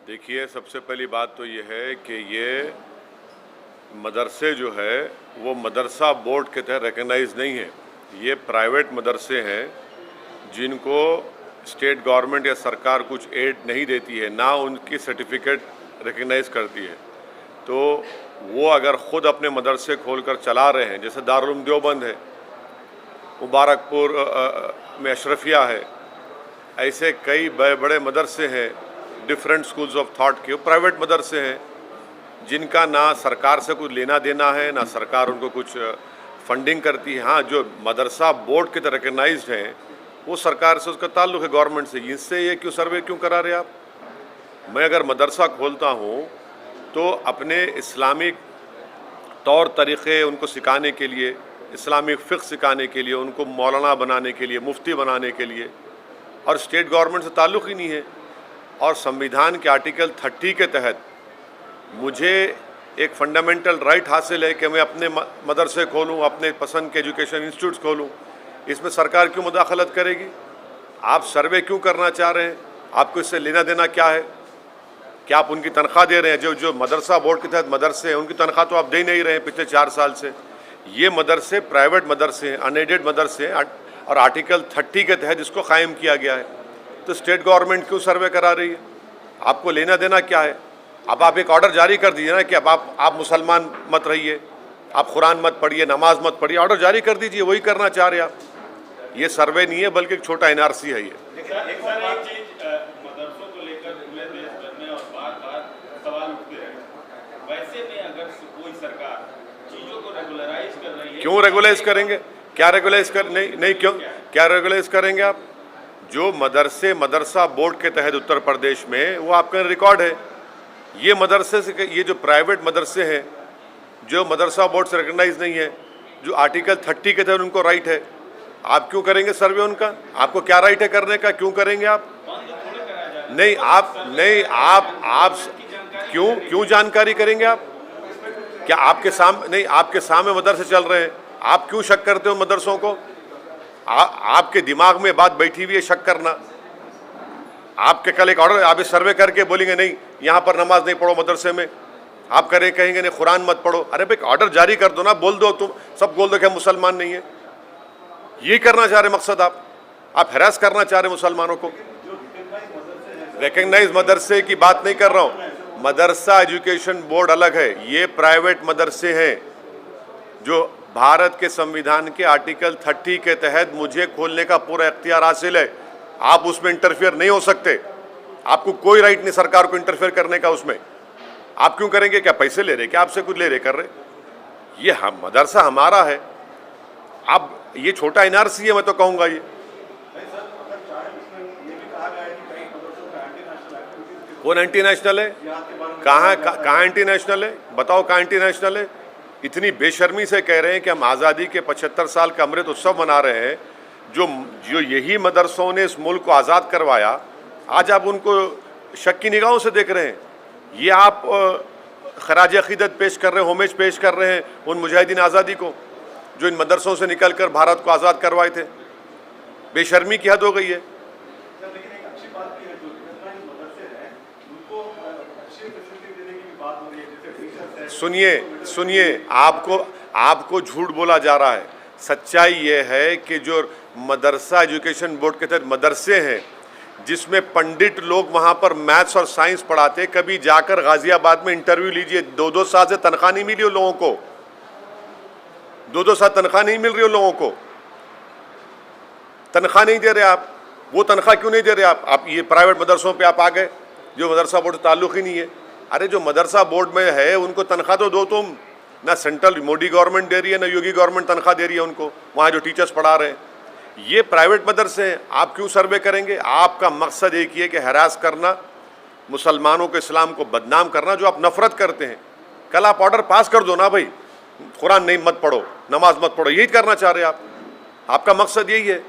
देखिए, सबसे पहली बात तो ये है कि ये मदरसे जो है वो मदरसा बोर्ड के तहत रिकग्नाइज नहीं है। ये प्राइवेट मदरसे हैं जिनको स्टेट गवर्नमेंट या सरकार कुछ एड नहीं देती है, ना उनकी सर्टिफिकेट रिकग्नाइज करती है। तो वो अगर ख़ुद अपने मदरसे खोलकर चला रहे हैं, जैसे दारुल उलूम देवबंद है, मुबारकपुर में अशरफिया है, ऐसे कई बड़े बड़े मदरसे हैं डिफरेंट स्कूल्स ऑफ थॉट के, प्राइवेट मदरसे हैं जिनका ना सरकार से कुछ लेना देना है, ना सरकार उनको कुछ फंडिंग करती है। हाँ, जो मदरसा बोर्ड के तरह रिकग्नाइज्ड हैं वो सरकार से उसका ताल्लुक़ है, गवर्नमेंट से। इससे ये क्यों सर्वे क्यों करा रहे आप? मैं अगर मदरसा खोलता हूँ तो अपने इस्लामिक तौर तरीक़े उनको सिखाने के लिए, इस्लामिक फ़िक़्ह सिखाने के लिए, उनको मौलाना बनाने के लिए, मुफ्ती बनाने के लिए, और स्टेट गवर्नमेंट से ताल्लुक़ ही नहीं है। और संविधान के आर्टिकल 30 के तहत मुझे एक फंडामेंटल राइट हासिल है कि मैं अपने मदरसे खोलूँ, अपने पसंद के एजुकेशन इंस्टीट्यूट्स खोलूँ। इसमें सरकार क्यों मुदाखलत करेगी? आप सर्वे क्यों करना चाह रहे हैं? आपको इससे लेना देना क्या है? क्या आप उनकी तनख्वाह दे रहे हैं? जो मदरसा बोर्ड के तहत मदरसे हैं उनकी तनख्वाह तो आप दे नहीं रहे हैं पिछले 4 साल से। ये मदरसे प्राइवेट मदरसे हैं, अनएडेड मदरसे हैं, और आर्टिकल 30 के तहत इसको कायम किया गया है। तो स्टेट गवर्नमेंट क्यों सर्वे करा रही है? आपको लेना देना क्या है? अब आप एक ऑर्डर जारी कर दीजिए ना कि अब आप मुसलमान मत रहिए, आप कुरान मत पढ़िए, नमाज मत पढ़िए, ऑर्डर जारी कर दीजिए। वही करना चाह रहे आप। ये सर्वे नहीं है बल्कि एक छोटा एनआरसी है। ये मदरसों को लेकर पूरे देश भर में और बार-बार सवाल उठते रहे। वैसे में अगर कोई सरकार चीजों को रेगुलराइज कर रही है, क्यों रेगुलाइज करेंगे? क्या रेगुलाइज कर नहीं क्यों क्या रेगुलाइज करेंगे आप? जो मदरसा बोर्ड के तहत उत्तर प्रदेश में वो आपका रिकॉर्ड है। ये मदरसे से, ये जो प्राइवेट मदरसे हैं जो मदरसा बोर्ड से रिकग्नाइज नहीं है, जो आर्टिकल 30 के तहत उनको राइट है, आप क्यों करेंगे सर्वे उनका? आपको क्या राइट है करने का? क्यों करेंगे आप? नहीं आप क्यों जानकारी करेंगे आप? क्या आपके सामने नहीं, आपके सामने मदरसे चल रहे हैं, आप क्यों शक करते हो मदरसों को? आपके दिमाग में बात बैठी हुई है शक करना। आपके कल एक ऑर्डर, आप सर्वे करके बोलेंगे नहीं यहाँ पर नमाज नहीं पढ़ो मदरसे में, आप कहेंगे नहीं कुरान मत पढ़ो। अरे भाई, ऑर्डर जारी कर दो ना, बोल दो, तुम सब बोल दो कि हम मुसलमान नहीं है। ये करना चाह रहे मकसद आप हैरास करना चाह रहे मुसलमानों को। रिकग्नाइज मदरसे की बात नहीं कर रहा हूँ, मदरसा एजुकेशन बोर्ड अलग है। ये प्राइवेट मदरसे हैं जो भारत के संविधान के आर्टिकल 30 के तहत मुझे खोलने का पूरा इख्तियार हासिल है। आप उसमें इंटरफेयर नहीं हो सकते। आपको कोई राइट नहीं सरकार को इंटरफेयर करने का उसमें। आप क्यों करेंगे? क्या पैसे ले रहे? क्या आपसे कुछ ले रहे कर रहे? ये हम मदरसा हमारा है। अब ये छोटा एनआरसी है, मैं तो कहूँगा ये कौन एंटी नेशनल है? कहाँ एंटी नेशनल है? बताओ कहाँ एंटी नेशनल है? इतनी बेशर्मी से कह रहे हैं कि हम आज़ादी के 75 साल का अमृत उत्सव मना रहे हैं। जो यही मदरसों ने इस मुल्क को आज़ाद करवाया, आज आप उनको शक की निगाहों से देख रहे हैं। ये आप खराज अक़ीदत पेश कर रहे हैं, होमेज पेश कर रहे हैं उन मुजाहिदीन आज़ादी को जो इन मदरसों से निकल कर भारत को आज़ाद करवाए थे। बेशर्मी की हद हो गई है। सुनिए, आपको झूठ बोला जा रहा है। सच्चाई ये है कि जो मदरसा एजुकेशन बोर्ड के तहत मदरसे हैं जिसमें पंडित लोग वहाँ पर मैथ्स और साइंस पढ़ाते, कभी जाकर गाजियाबाद में इंटरव्यू लीजिए, 2-2 साल से तनख्वाह नहीं मिली उन लोगों को। 2-2 साल तनख्वाह नहीं मिल रही उन लोगों को। तनख्वाह नहीं दे रहे आप। वो तनख्वाह क्यों नहीं दे रहे आप ये प्राइवेट मदरसों पे आप आ गए जो मदरसा बोर्ड से ताल्लुक़ ही नहीं है। अरे जो मदरसा बोर्ड में है उनको तनख्वाह तो दो तुम। ना सेंट्रल मोदी गवर्नमेंट दे रही है, ना योगी गवर्नमेंट तनख्वाह दे रही है उनको, वहाँ जो टीचर्स पढ़ा रहे हैं। ये प्राइवेट मदरसे हैं, आप क्यों सर्वे करेंगे? आपका मकसद एक ही है कि हरास करना, मुसलमानों को, इस्लाम को बदनाम करना, जो आप नफ़रत करते हैं। कल आप ऑर्डर पास कर दो ना भाई, कुरान नहीं मत पढ़ो, नमाज मत पढ़ो, यही करना चाह रहे आप। आपका मकसद यही है।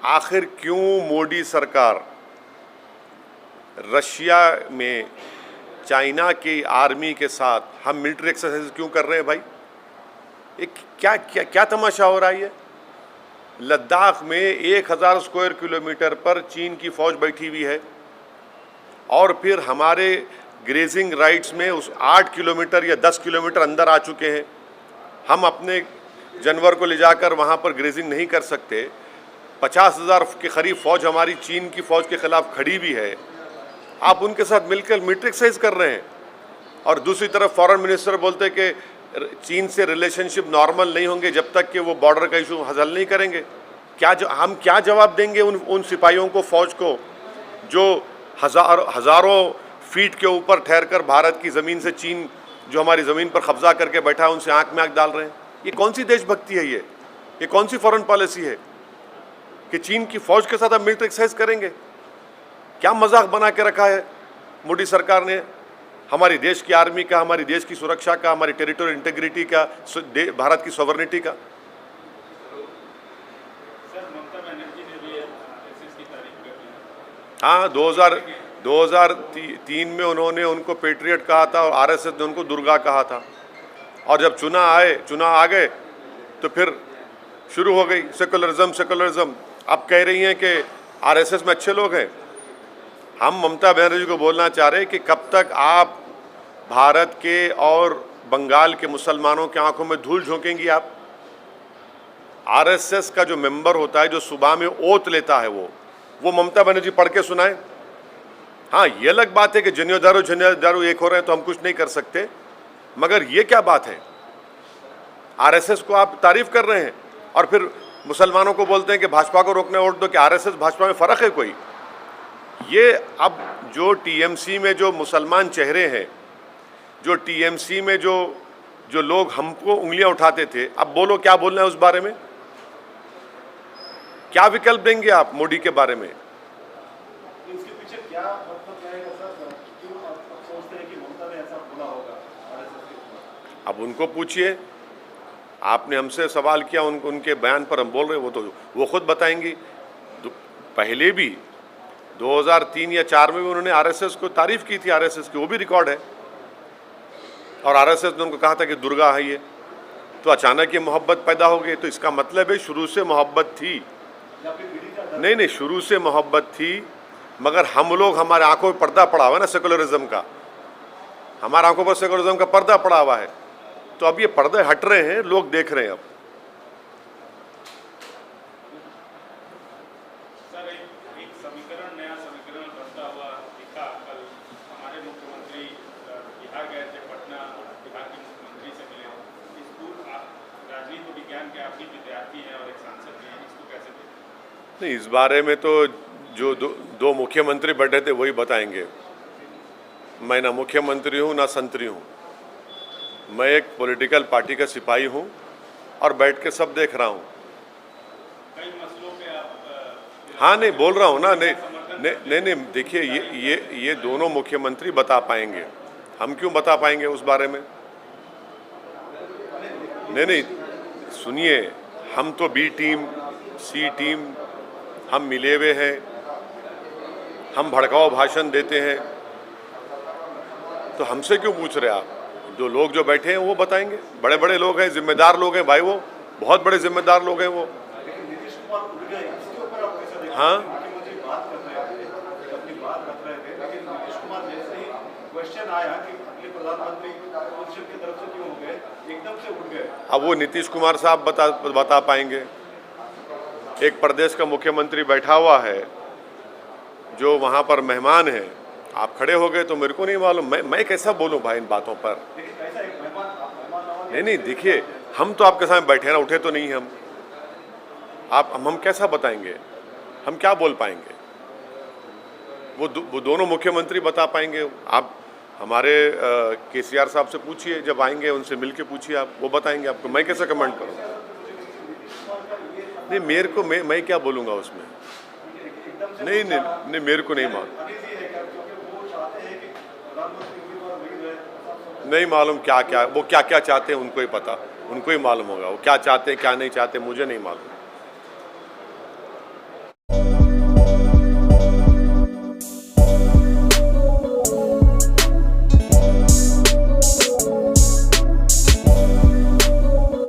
आखिर क्यों मोदी सरकार रशिया में चाइना की आर्मी के साथ हम मिलिट्री एक्सरसाइज क्यों कर रहे हैं भाई? एक क्या क्या क्या तमाशा हो रहा है? लद्दाख में 1000 स्क्वायर किलोमीटर पर चीन की फौज बैठी हुई है और फिर हमारे ग्रेजिंग राइट्स में उस 8 किलोमीटर या 10 किलोमीटर अंदर आ चुके हैं। हम अपने जानवर को ले जाकर वहाँ पर ग्रेजिंग नहीं कर सकते। 50,000 के करीब फौज हमारी चीन की फौज के खिलाफ खड़ी भी है। आप उनके साथ मिलकर मिलिट्री एक्सरसाइज कर रहे हैं और दूसरी तरफ फॉरेन मिनिस्टर बोलते हैं कि चीन से रिलेशनशिप नॉर्मल नहीं होंगे जब तक कि वो बॉर्डर का इशू हल नहीं करेंगे। हम क्या जवाब देंगे उन सिपाहियों को, फौज को, जो हज़ारों फीट के ऊपर ठहरकर भारत की ज़मीन से चीन जो हमारी ज़मीन पर कब्जा करके बैठा है उनसे आंख में आंख डाल रहे हैं? ये कौन सी देशभक्ति है? ये कौन सी फॉरेन पॉलिसी है कि चीन की फौज के साथ आप मिलिट्री एक्सरसाइज करेंगे? क्या मजाक बना के रखा है मोदी सरकार ने हमारी देश की आर्मी का, हमारी देश की सुरक्षा का, हमारी टेरिटोरियल इंटीग्रिटी का, भारत की सॉवरेनिटी का। हाँ, 2003 में उन्होंने उनको पेट्रियट कहा था और आरएसएस ने उनको दुर्गा कहा था। और जब चुनाव आ गए तो फिर शुरू हो गई सेकुलरिज्म। अब कह रही हैं कि आरएसएस में अच्छे लोग हैं। हम ममता बनर्जी को बोलना चाह रहे हैं कि कब तक आप भारत के और बंगाल के मुसलमानों की आंखों में धूल झोंकेंगी? आप आरएसएस का जो मेंबर होता है, जो सुबह में ओथ लेता है, वो ममता बनर्जी पढ़ के सुनाए। हाँ, ये अलग बात है कि जनियादारू एक हो रहे हैं तो हम कुछ नहीं कर सकते, मगर ये क्या बात है? आरएसएस को आप तारीफ कर रहे हैं और फिर मुसलमानों को बोलते हैं कि भाजपा को रोकने वोट दो। कि आरएसएस भाजपा में फ़र्क है कोई? ये अब जो टीएमसी में जो मुसलमान चेहरे हैं, जो टीएमसी में जो लोग हमको उंगलियां उठाते थे, अब बोलो क्या बोलना है उस बारे में? क्या विकल्प देंगे आप मोदी के बारे में? इसके पीछे क्या मतलब रहेगा सर? क्यों आप सोचते हैं कि ममता ने ऐसा बोला होगा आरएसएस के ऊपर? अब उनको पूछिए। आपने हमसे सवाल किया, उनके बयान पर हम बोल रहे हैं, वो खुद बताएंगी। पहले भी 2003 या 4 में भी उन्होंने आरएसएस को तारीफ की थी, आरएसएस की, वो भी रिकॉर्ड है। और आरएसएस ने उनको कहा था कि दुर्गा है ये। तो अचानक ये मोहब्बत पैदा हो गई। तो इसका मतलब है शुरू से मोहब्बत थी। नहीं, शुरू से मोहब्बत थी, मगर हम लोग, हमारे आंखों में पर्दा पड़ा हुआ है ना सेकुलरिज्म का। हमारे आंखों पर सेकुलरिज्म का पर्दा पड़ा हुआ है। तो अब ये पर्दे हट रहे हैं, लोग देख रहे हैं अब। सर, एक नया समीकरण बनता हुआ दिखा। कल हमारे मुख्यमंत्री बिहार गए थे, पटना, बिहार के मुख्यमंत्री से मिले। स्कूल राजनीति विज्ञान के आप भी विद्यार्थी हैं और एक सांसद भी हैं, इसको कैसे देखें? नहीं, इस बारे में तो जो दो मुख्यमंत्री बैठे थे वही बताएंगे। मैं ना मुख्यमंत्री हूँ ना संतरी हूँ। मैं एक पॉलिटिकल पार्टी का सिपाही हूँ और बैठ के सब देख रहा हूँ। कई मसलों पे आप हाँ, नहीं बोल रहा हूँ ना। नहीं, देखिए, ये दोनों मुख्यमंत्री बता पाएंगे, हम क्यों बता पाएंगे उस बारे में? नहीं, सुनिए, हम तो बी टीम, सी टीम, हम मिले हुए हैं, हम भड़काऊ भाषण देते हैं, तो हमसे क्यों पूछ रहे आप? जो लोग जो बैठे हैं वो बताएंगे। बड़े बड़े लोग हैं, जिम्मेदार लोग हैं भाई, वो बहुत बड़े जिम्मेदार लोग हैं वो। नीतीश कुमार उठ गए, इसके ऊपर आप कैसे देखते हैं? हाँ, मुख्यमंत्री बात कर रहे थे, अपनी बात रख रहे थे, लेकिन नीतीश कुमार जैसे ही क्वेश्चन आया कि अगले प्रधानमंत्री अपोजिशन की तरफ से क्यों हो गए, एकदम से उठ गए। अब वो नीतीश कुमार साहब बता पाएंगे। एक प्रदेश का मुख्यमंत्री बैठा हुआ है जो वहाँ पर मेहमान है, आप खड़े हो गए तो मेरे को नहीं मालूम। मैं कैसा बोलूँ भाई इन बातों पर? नहीं, देखिए, हम तो आपके सामने बैठे ना, उठे तो नहीं हम। हम कैसा बताएंगे? हम क्या बोल पाएंगे? वो दोनों मुख्यमंत्री बता पाएंगे। आप हमारे केसीआर साहब से पूछिए, जब आएंगे उनसे मिल के पूछिए, आप, वो बताएंगे आपको। मैं कैसे कमेंट करूँ? नहीं, मेरे को मैं क्या बोलूँगा उसमें? नहीं, मेरे को नहीं मालूम। नहीं मालूम क्या वो क्या चाहते हैं, उनको ही पता, उनको ही मालूम होगा वो क्या चाहते हैं क्या नहीं चाहते, मुझे नहीं मालूम।